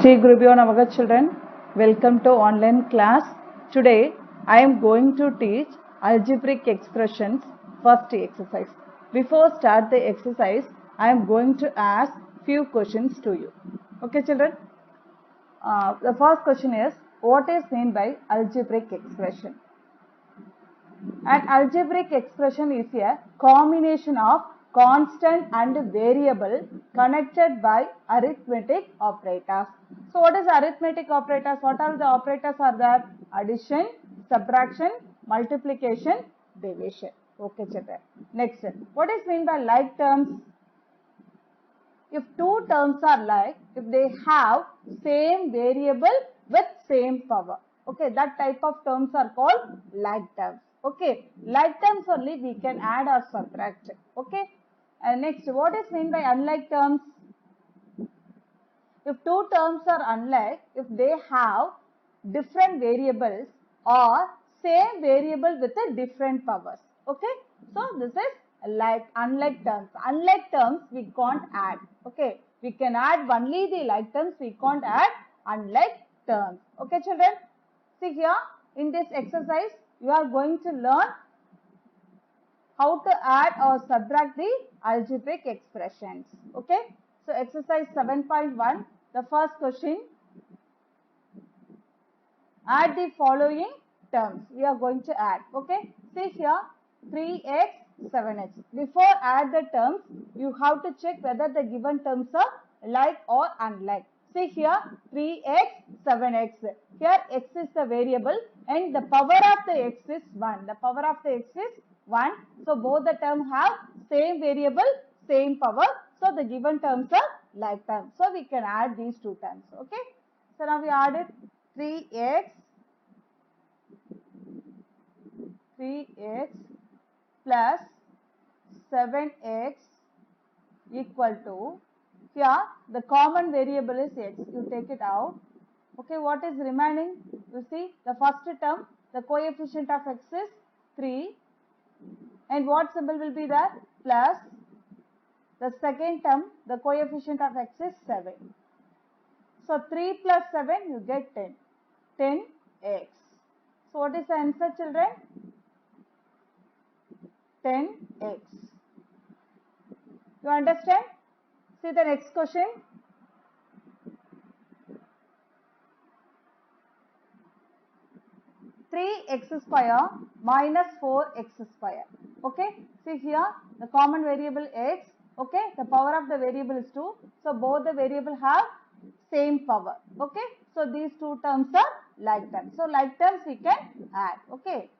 Sri Gurubhyo Namaha children, welcome to online class. Today I am going to teach algebraic expressions first exercise. Before start the exercise, I am going to ask few questions to you. Okay children? The first question is, what is meant by algebraic expression? An algebraic expression is a combination of constant and variable connected by arithmetic operators. So what is arithmetic operators? What are the operators are there? Addition, subtraction, multiplication, division. Okay children. Next, what is meant by like terms? If two terms are like, if they have same variable with same power. Okay, that type of terms are called like terms. Okay, like terms only we can add or subtract. Okay, and next, what is meant by unlike terms? If two terms are unlike, if they have different variables or same variable with a different powers. Okay, so this is like unlike terms. Unlike terms we can't add. Okay, we can add only the like terms, we can't add unlike terms. Okay children, see here in this exercise you are going to learn how to add or subtract the algebraic expressions. Okay, so exercise 7.1, the first question, add the following terms. We are going to add. Okay, see here 3x 7x. Before add the terms, you have to check whether the given terms are like or unlike. See here 3x 7x. Here x is the variable and the power of the x is 1. The power of the x is 1. So both the terms have same variable, same power. So the given terms are like terms. So we can add these two terms. Okay. So now we added 3x plus 7x equal to, here the common variable is x, you take it out. Okay, what is remaining? You see the first term, the coefficient of x is 3 and what symbol will be there? Plus. The second term, the coefficient of x is 7. So 3 plus 7 you get 10. 10x. So what is the answer children? 10x. You understand? See the next question. (3x square minus 4x square). Okay. See here the common variable x. Okay. The power of the variable is 2. So both the variable have same power. Okay. So these two terms are like terms. So like terms we can add. Okay.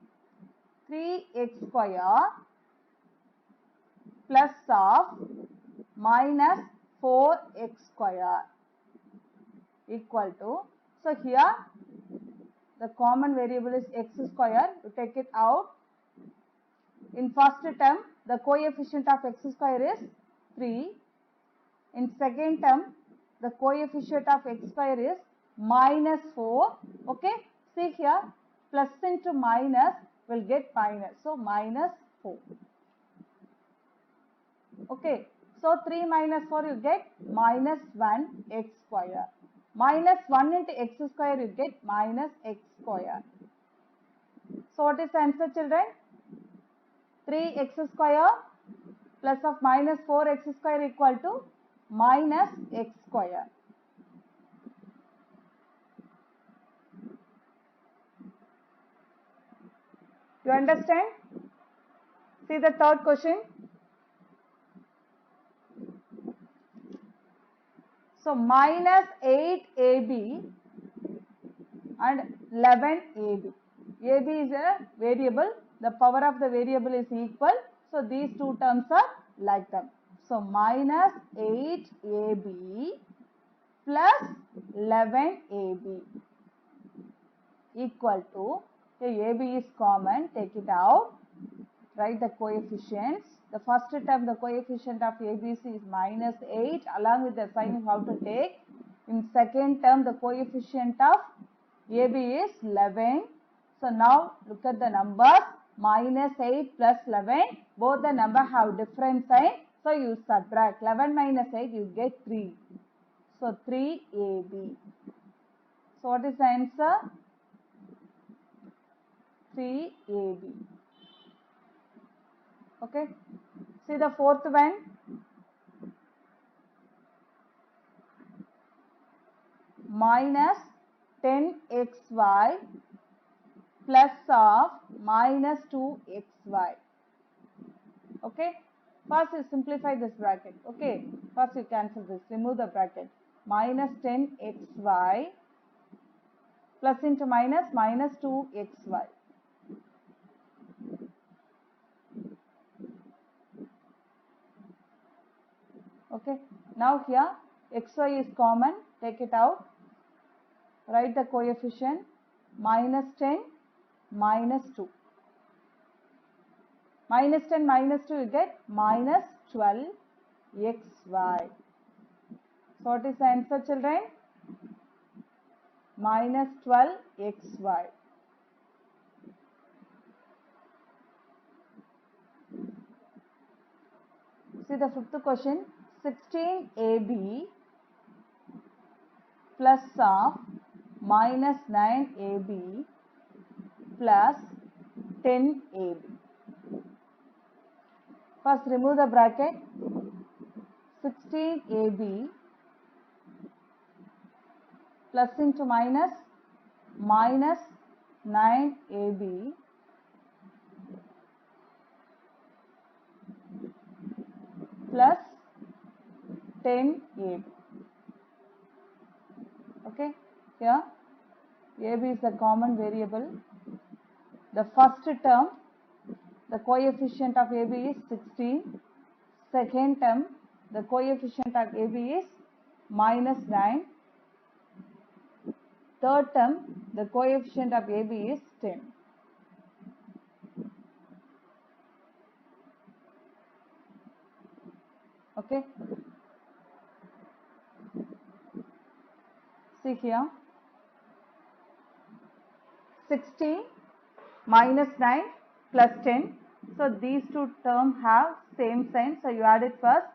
3x square plus of minus 4x square equal to, so here the common variable is x square, you take it out. In first term the coefficient of x square is 3. In second term the coefficient of x square is minus 4. Okay, see here plus into minus will get minus, so minus 4. Okay, so 3 minus 4 you get minus 1 x square. Minus 1 into x square you get minus x square. So what is the answer children? 3x square plus of minus 4x square equal to minus x square. You understand? See the third question. So minus 8ab and 11ab. ab is a variable. The power of the variable is equal. So these two terms are like them. So minus 8ab plus 11ab equal to, okay, ab is common, take it out, write the coefficients. The first term the coefficient of ABC is minus 8, along with the sign you have to take. In second term the coefficient of AB is 11. So now look at the numbers, minus 8 plus 11, both the number have different sign. So you subtract 11 minus 8 you get 3. So 3AB. So what is the answer? 3AB. Okay. See the fourth one. Minus 10xy plus of minus 2xy. Okay. First you simplify this bracket. Okay. First you cancel this. Remove the bracket. Minus 10xy plus into minus minus 2xy. Okay. Now here xy is common. Take it out. Write the coefficient. Minus 10 minus 2. Minus 10 minus 2 you get minus 12 xy. So what is the answer, children? Minus 12 xy. See the fifth question. 16ab plus of minus 9ab plus 10ab. First remove the bracket. 16ab plus into minus minus 9ab plus 10ab. Okay, here ab is a common variable. The first term, the coefficient of ab is 16. Second term, the coefficient of ab is minus 9. Third term, the coefficient of ab is 10. Okay. See here. 60 minus 9 plus 10. So these two terms have same sign. So you add it first.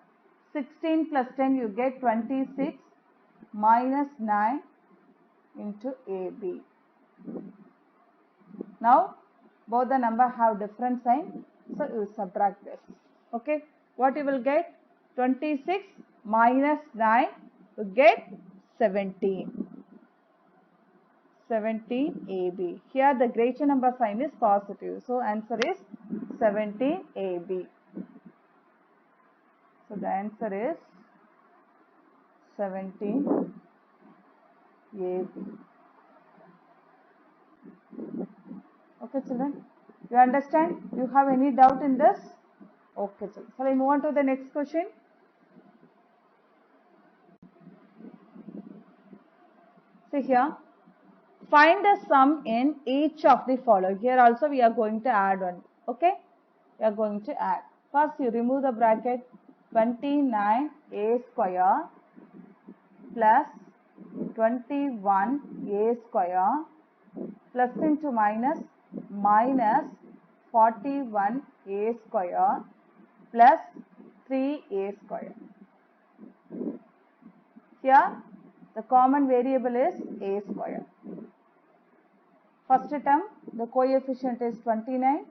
16 plus 10 you get 26 minus 9 into AB. Now both the number have different sign. So you subtract this. Okay. What you will get? 26 minus 9 you get 17. 17AB. Here the greater number sign is positive. So answer is 17AB. So the answer is 17AB. Okay children. You understand? You have any doubt in this? Okay children. So I move on to the next question. See here. Find the sum in each of the following. Here also we are going to add one. Okay. We are going to add. First you remove the bracket. 29a square plus 21a square plus into minus minus 41a square plus 3a square. Here the common variable is a square. First term, the coefficient is 29.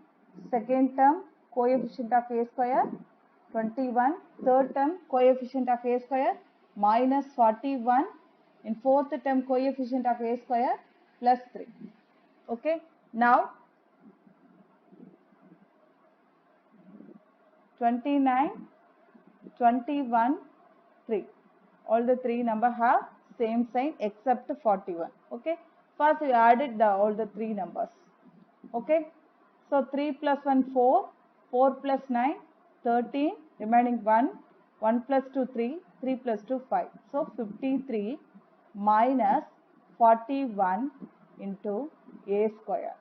Second term, coefficient of a square 21. Third term, coefficient of a square minus 41. In fourth term, coefficient of a square plus 3. Okay. Now 29, 21, 3. All the three number have same sign except 41. Okay. First we added all the three numbers. Okay. So 3 plus 1 4, 4 plus 9 13, remaining 1, 1 plus 2 3, 3 plus 2 5. So 53 minus 41 into a square.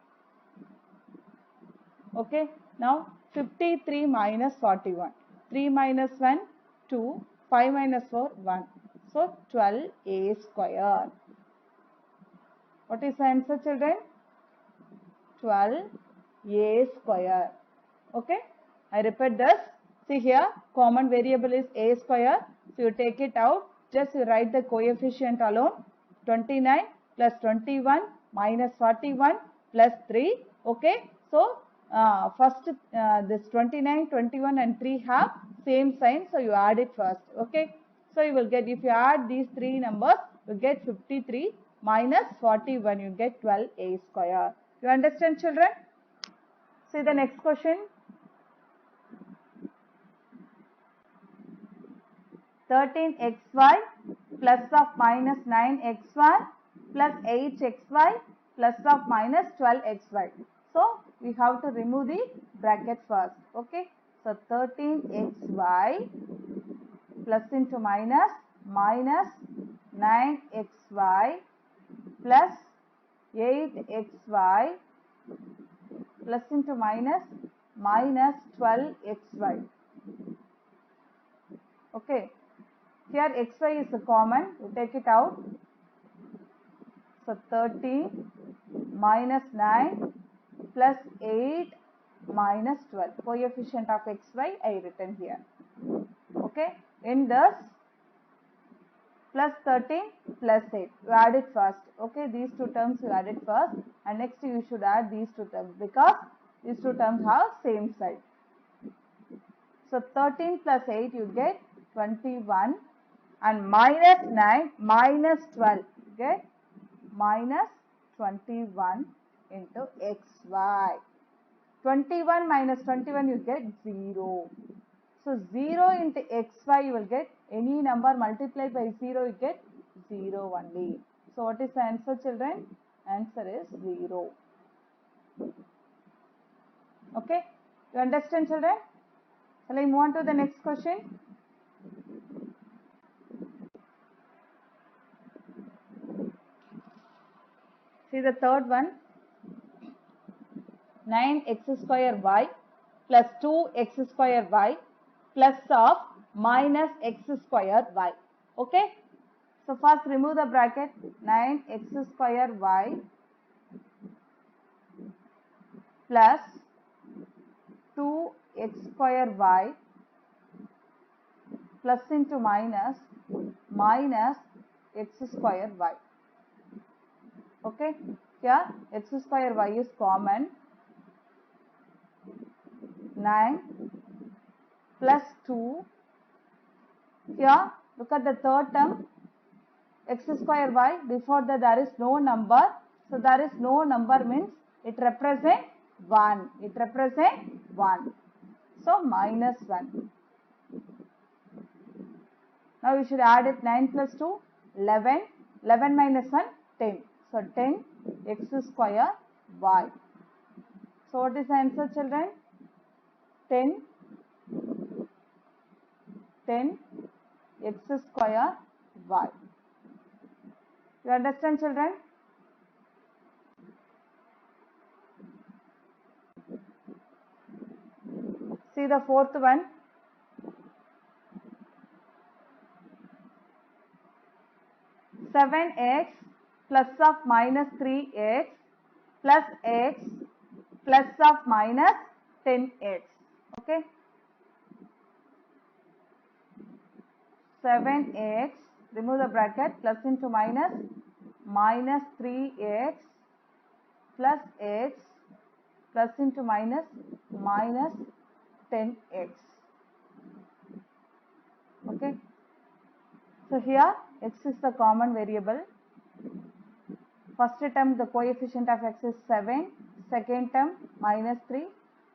Okay. Now 53 minus 41. 3 minus 1 2, 5 minus 4 1. So 12a square. What is the answer children? 12a square. Okay. I repeat this. See here common variable is a square. So you take it out. Just you write the coefficient alone. 29 plus 21 minus 41 plus 3. Okay. So, first this 29, 21 and 3 have same sign. So, you add it first. Okay. So, you will get, if you add these three numbers, you get 53 minus 41, you get 12a square. You understand, children? See the next question. 13xy plus of minus 9xy plus 8xy plus of minus 12xy. So, we have to remove the bracket first. Okay. So, 13xy plus into minus 9xy plus 8xy plus into minus 12xy. Okay. Here xy is a common, you take it out. So 13 minus 9 plus 8 minus 12. Coefficient of xy I written here. Okay. In this plus 13 plus 8. You add it first. Okay. These two terms you add it first, and next you should add these two terms because these two terms have same side. So 13 plus 8 you get 21, and minus 9 minus 12 you get minus 21 into xy. 21 minus 21 you get 0. So 0 into xy you will get any number multiplied by 0 you get 0 only. So what is the answer, children? Answer is 0. Okay. You understand, children? Shall I move on to the next question? See the third one. 9x square y plus 2x square y plus of minus x square y. Okay. So first remove the bracket. 9x square y plus 2x square y plus into minus x square y. Okay. Here x square y is common. 9 plus 2. Here look at the third term. X square y, before that there is no number. So there is no number means it represents 1. It represents 1. So minus 1. Now you should add it. 9 plus 2, 11. 11 minus 1, 10. So 10 x square y. So what is the answer, children? 10 x square y. You understand, children? See the fourth one. 7x plus of minus 3x plus x plus of minus 10x. Okay. 7x, remove the bracket, plus into minus 3x plus x plus into minus 10x. Okay. So here x is the common variable. First term the coefficient of x is 7, second term minus 3,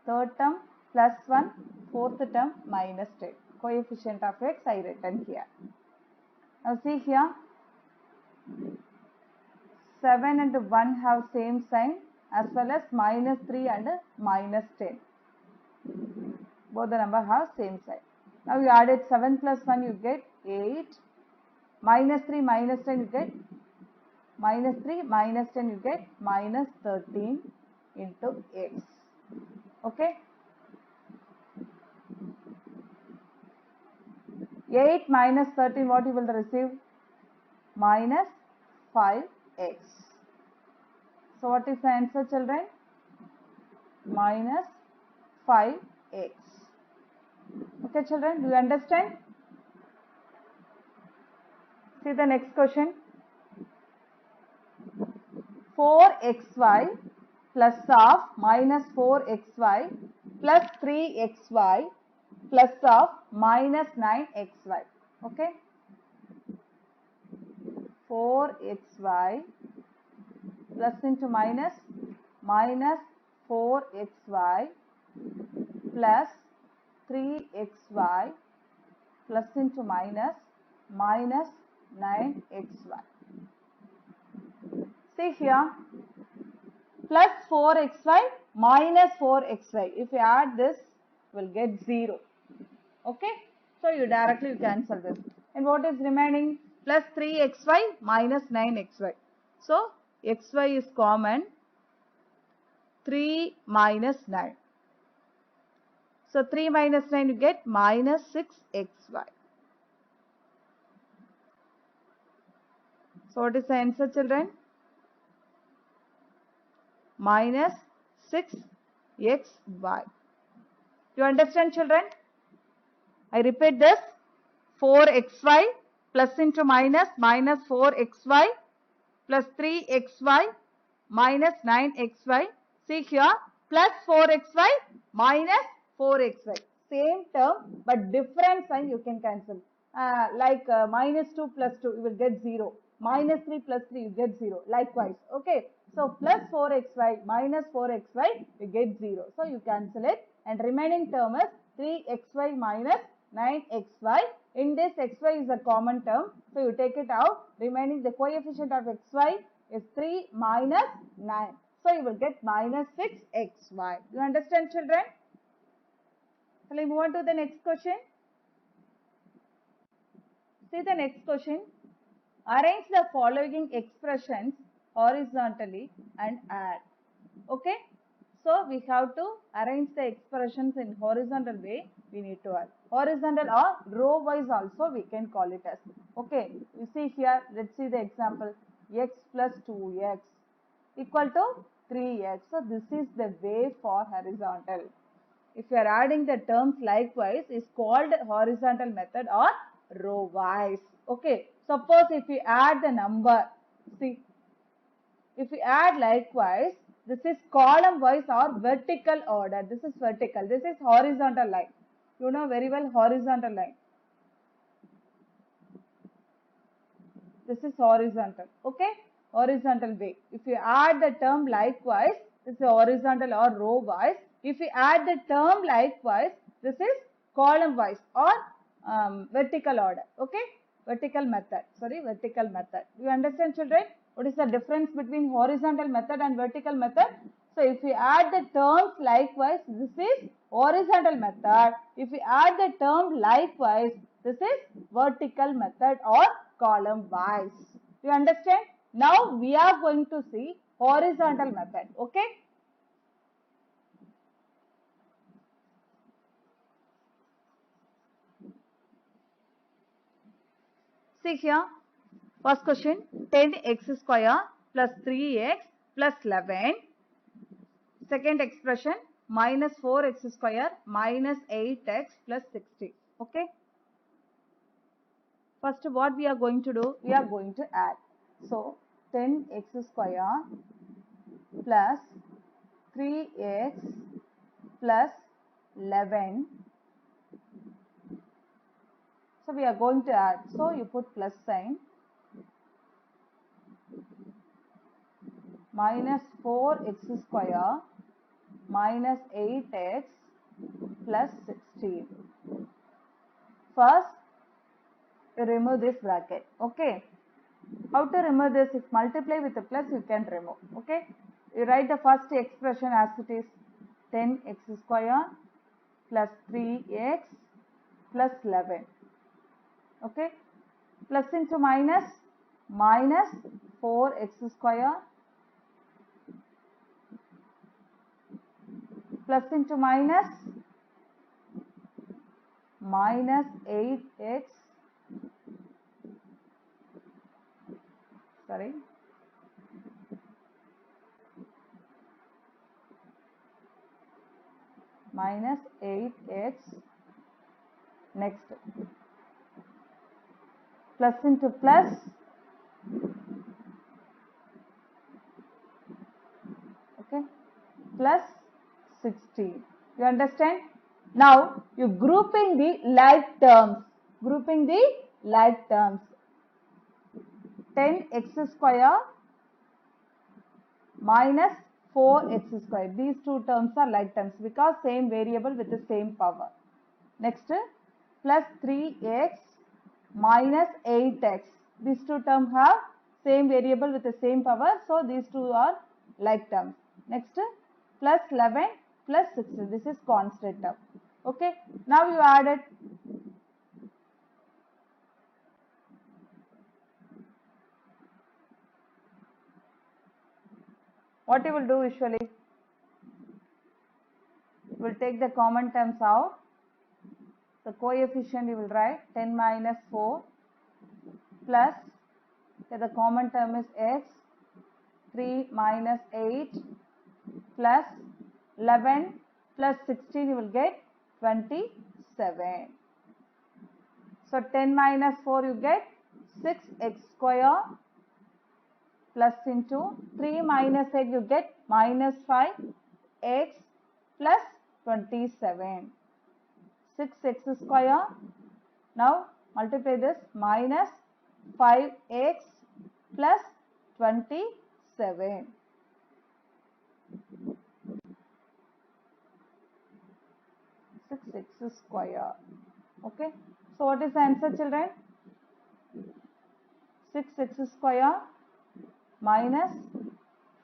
third term plus 1, fourth term minus 10. Coefficient of x I written here. Now see here, 7 and 1 have same sign, as well as minus 3 and minus 10. Both the number have same sign. Now you added 7 plus 1 you get 8, minus 3 minus 10 you get minus 3 minus 10 you get minus 13 into x. Okay. 8 minus 13, what you will receive? Minus 5x. So what is the answer, children? Minus 5x. Okay, children, do you understand? See the next question. 4xy plus of minus 4xy plus 3xy plus of minus 9xy. Okay. 4xy plus into minus 4xy plus 3xy plus into minus 9xy. See here, plus 4xy minus 4xy. If you add this, we'll get 0. Okay. So you directly cancel this. And what is remaining? Plus 3xy minus 9xy. So xy is common. 3 minus 9. So 3 minus 9 you get minus 6xy. So what is the answer, children? Minus 6xy. You understand, children? I repeat this. 4xy plus into minus 4xy plus 3xy minus 9xy. See here, plus 4xy minus 4xy. Same term, but different sign you can cancel. Like minus 2 plus 2, you will get 0. Minus 3 plus 3, you get 0. Likewise, okay. So plus 4xy minus 4xy, you get 0. So you cancel it. And remaining term is 3xy minus 9xy. In this, xy is a common term. So you take it out. Remaining the coefficient of xy is 3 minus 9. So you will get minus 6xy. You understand, children? Shall I move on to the next question? See the next question. Arrange the following expressions horizontally and add. Okay. So we have to arrange the expressions in horizontal way. We need to add horizontal or row wise also we can call it as. Okay. You see here. Let's see the example. X plus 2x equal to 3x. So this is the way for horizontal. If you are adding the terms likewise, is called horizontal method or row wise. Okay. Suppose if you add the number, see, if you add likewise, this is column wise or vertical order. This is vertical. This is horizontal line. You know very well horizontal line. This is horizontal. Okay. Horizontal way. If you add the term likewise, this is horizontal or row wise. If you add the term likewise, this is column wise or vertical order. Okay. Vertical method. Sorry, vertical method. You understand, children? What is the difference between horizontal method and vertical method? So if you add the terms likewise, this is horizontal method. If you add the term likewise, this is vertical method or column wise. You understand? Now we are going to see horizontal method. Okay? See here. First question, 10x square plus 3x plus 11. Second expression, minus 4x square minus 8x plus 60. Okay. First, what we are going to do? We are going to add. So, 10x square plus 3x plus 11. So, we are going to add. So, you put plus sign. Minus 4x square minus 8x plus 16. First, you remove this bracket. Okay. How to remove this? If multiply with a plus, you can remove. Okay. You write the first expression as it is 10x square plus 3x plus 11. Okay. Plus into minus, minus 4x square plus into minus, minus 8x, sorry, minus 8x, next plus into plus, okay, plus 16. You understand? Now you grouping the like terms. Grouping the like terms. 10x square minus 4x square. These two terms are like terms because same variable with the same power. Next, plus 3x minus 8x. These two terms have same variable with the same power. So these two are like terms. Next, plus 11 plus 16. This is constant term. Okay. Now you add it. What you will do usually? You will take the common terms out. The coefficient you will write 10 minus 4 plus, okay, the common term is x, 3 minus 8 plus 11 plus 16 you will get 27. So 10 minus 4 you get 6x square plus into 3 minus 8 you get minus 5x plus 27. 6x square. Now multiply this minus 5x plus 27. 6x square. Okay. So what is the answer, children? 6x square minus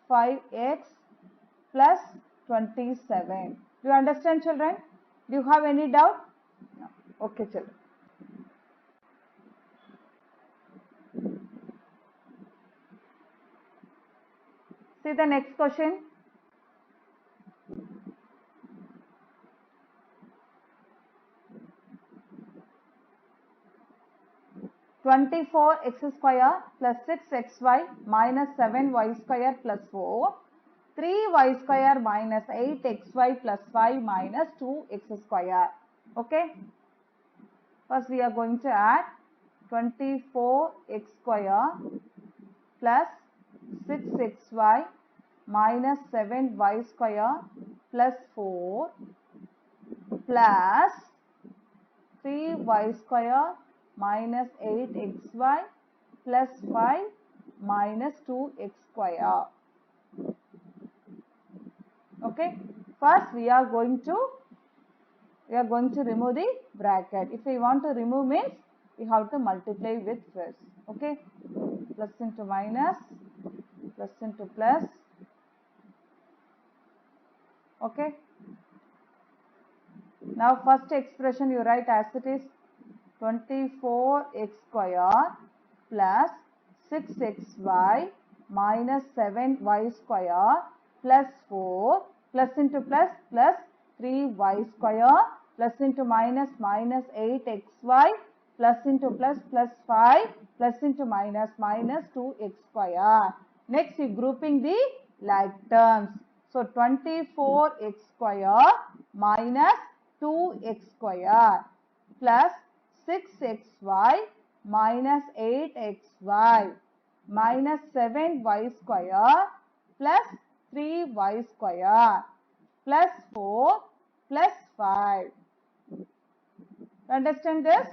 5x plus 27. Do you understand, children? Do you have any doubt? No. Okay, children. See the next question. Twenty-four x square plus 6xy minus 7y square plus 4. 3y square minus 8xy plus 5 minus 2x square. Okay. First we are going to add 24x square plus 6xy minus 7y square plus 4 plus 3y square minus 8xy plus 5 minus 2x square. Okay. First we are going to remove the bracket. If we want to remove means we have to multiply with first. Okay. Plus into minus, plus into plus. Okay. Now first expression you write as it is 24x square plus 6xy minus 7y square plus 4 plus into plus plus 3y square plus into minus minus 8xy plus into plus plus 5 plus into minus minus 2x square. Next you grouping the like terms. So 24x square minus 2x square plus 6xy minus 8xy minus 7y square plus 3y square plus 4 plus 5. Understand this?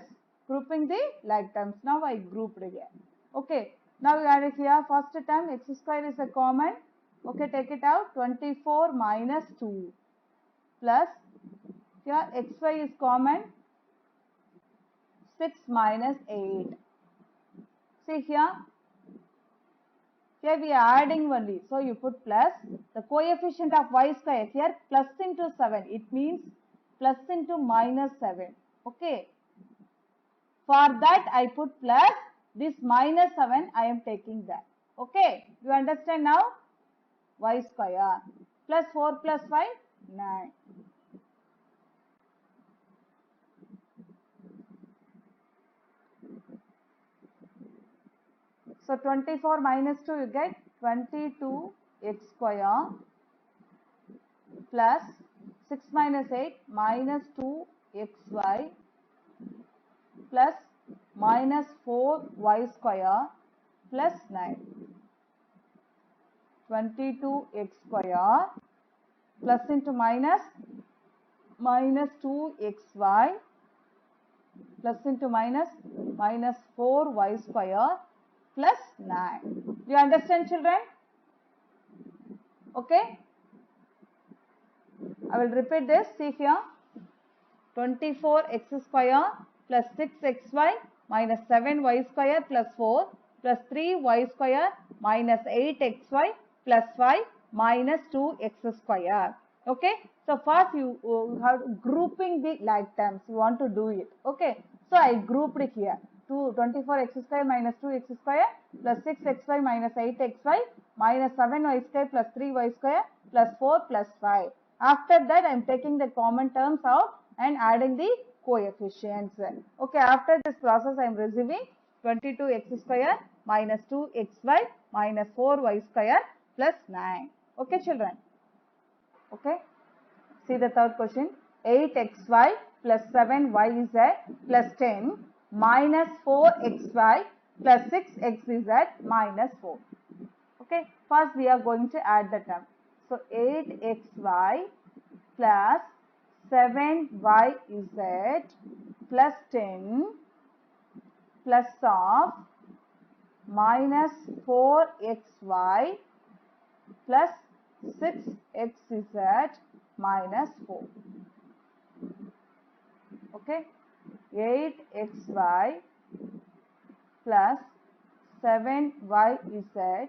Grouping the like terms. Now I grouped here. Okay. Now we add here first term x square is a common. Okay, take it out. 24 minus 2 plus here xy is common. 6 minus 8. See here. Here we are adding only. So you put plus. The coefficient of y square here plus into 7. It means plus into minus 7. Okay. For that I put plus. This minus 7 I am taking that. Okay. You understand now? Y square. Plus 4 plus 5. 9. So 24 minus 2 you get 22x square plus 6 minus 8 minus 2xy plus minus 4y square plus 9. 22x square plus into minus 2xy plus into minus 4y square plus 9. Do you understand, children? Okay. I will repeat this. See here. 24x square plus 6xy minus 7y square plus 4 plus 3y square minus 8xy plus 5 minus 2x square. Okay. So first you have grouping the like terms. You want to do it. Okay. So I grouped here. 24x square minus 2x square plus 6xy minus 8xy minus 7y square plus 3y square plus 4 plus 5. After that I am taking the common terms out and adding the coefficients. Okay, after this process I am receiving 22x square minus 2xy minus 4y square plus 9. Okay, children. Okay. See the third question. 8xy plus 7yz plus 10 minus 4xy plus 6xz minus 4. Okay. First we are going to add the term. So 8xy plus 7yz plus 10 plus of minus 4xy plus 6xz minus 4. Okay. 8xy plus 7yz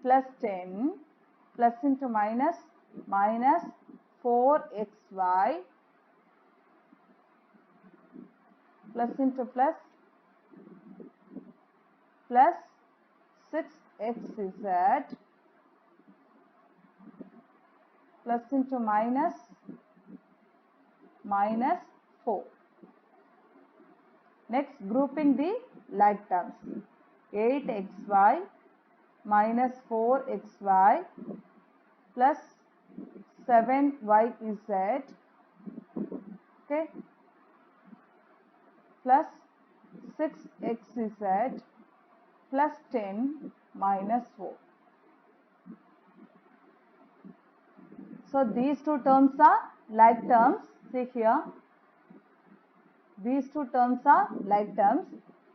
plus 10 plus into minus 4xy plus into plus 6xz plus into minus 4. Next, grouping the like terms. 8xy minus 4xy plus 7yz, okay, plus 6xz plus 10 minus 4. So these two terms are like terms. See here. These two terms are like terms.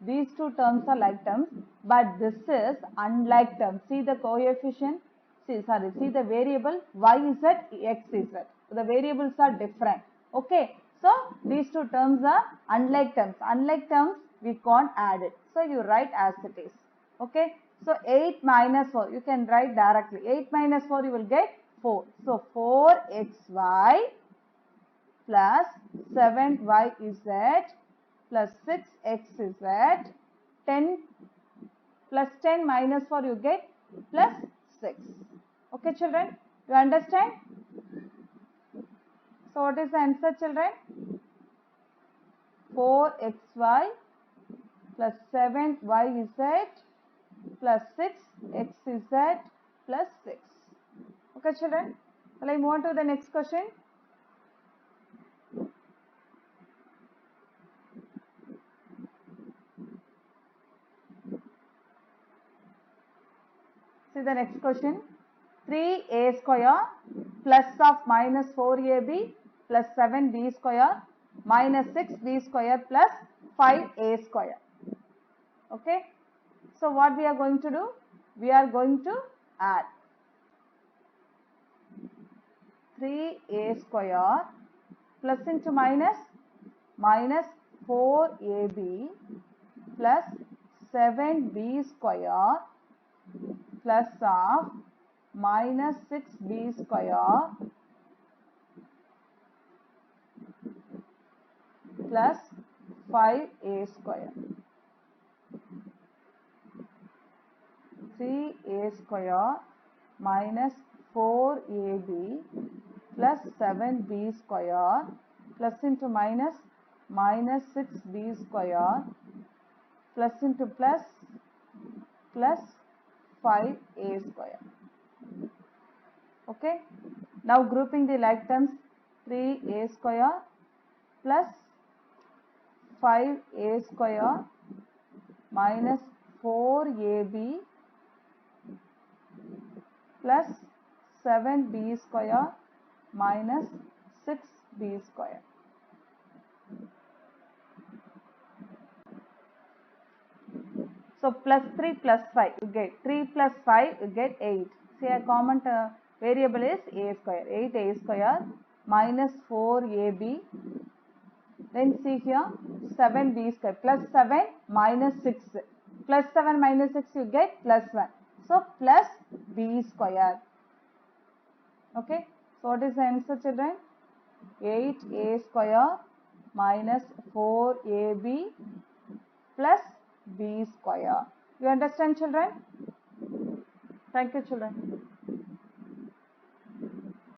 These two terms are like terms. But this is unlike terms. See the coefficient. See the variable y z, x z. The variables are different. Okay. So these two terms are unlike terms. Unlike terms we can't add it. So you write as it is. Okay. So 8 minus 4. You can write directly. 8 minus 4 you will get 4. So 4xy plus 7yz plus 6xz, 10 plus 10 minus 4 you get plus 6. Okay, children, you understand? So what is the answer, children? 4xy plus 7yz plus 6xz plus 6. Okay, children, will I move on to the next question? See the next question. 3a square plus of minus 4ab plus 7b square minus 6b square plus 5a square. Okay. So what we are going to do? We are going to add 3a square plus into minus 4ab plus 7b square plus of minus 6b square plus 5a square. 3a square minus 4ab plus 7b square plus into minus 6b square plus into plus 5a square. Okay. Now grouping the like terms. 3a square plus 5a square minus 4ab plus 7b square minus 6b square. So plus 3 plus 5 you get 3 plus 5 you get 8. See a common variable is a square. 8a square minus 4ab. Then see here 7b square plus 7 minus 6. Plus 7 minus 6 you get plus 1. So plus b square. Okay. So what is the answer, children? 8a square minus 4ab plus b square. You understand, children? Thank you, children.